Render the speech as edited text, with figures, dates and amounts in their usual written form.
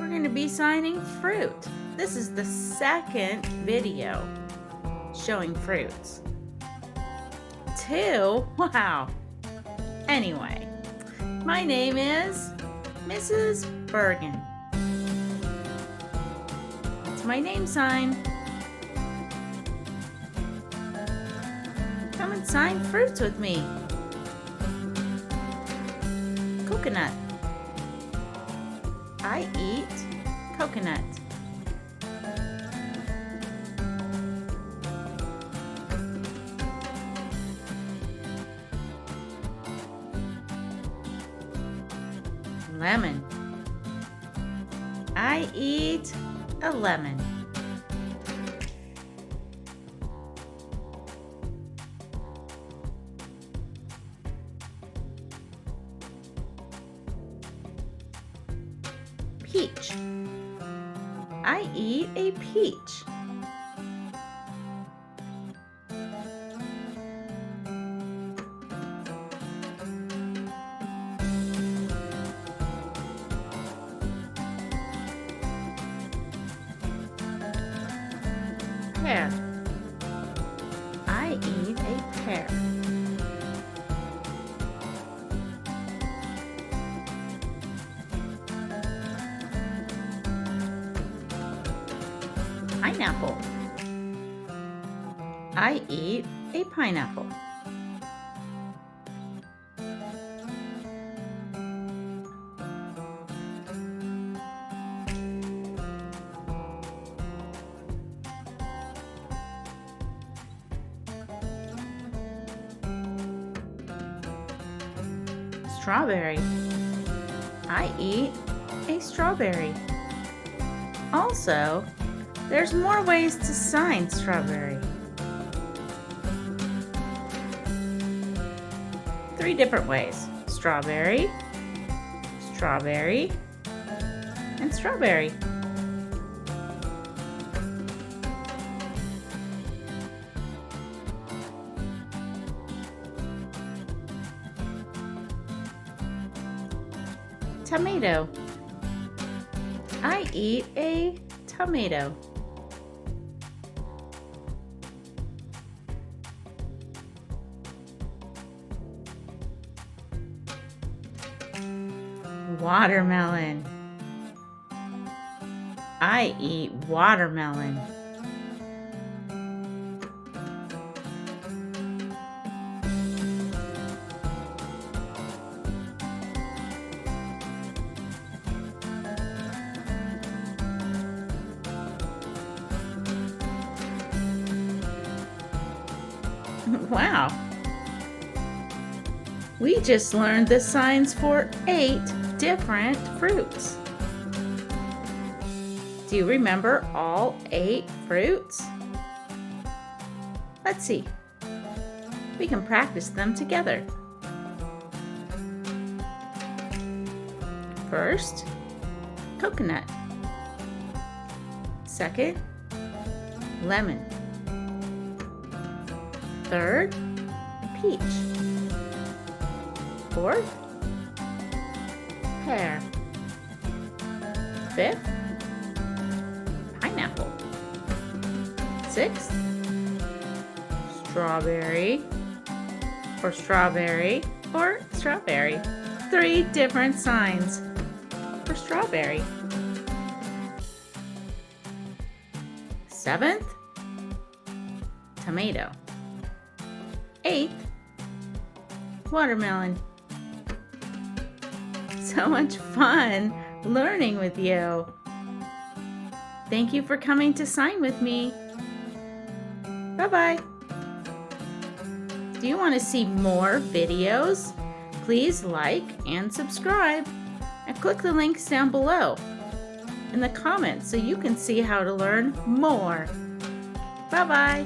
we're going to be signing fruit. This is the second video showing fruits. 2? Wow. Anyway, my name is Mrs. Bergen. That's my name sign. Come and sign fruits with me. Coconut. I eat coconut. Lemon. I eat a lemon. Peach. I eat a peach. Pear. I eat a pear. Pineapple. I eat a pineapple. Strawberry. I eat a strawberry. Also, there's more ways to sign strawberry. 3 different ways: strawberry, strawberry, and strawberry. Tomato. I eat a tomato. Watermelon. I eat watermelon. Wow. We just learned the signs for 8 different fruits. Do you remember all 8 fruits? Let's see. We can practice them together. First, coconut. Second, lemon. Third, peach. Fourth, pear. Fifth, pineapple. Sixth, strawberry or strawberry. 3 different signs for strawberry. 7th, tomato. 8th, watermelon. So much fun learning with you. Thank you for coming to sign with me. Bye-bye. Do you want to see more videos? Please like and subscribe and click the links down below in the comments so you can see how to learn more. Bye-bye.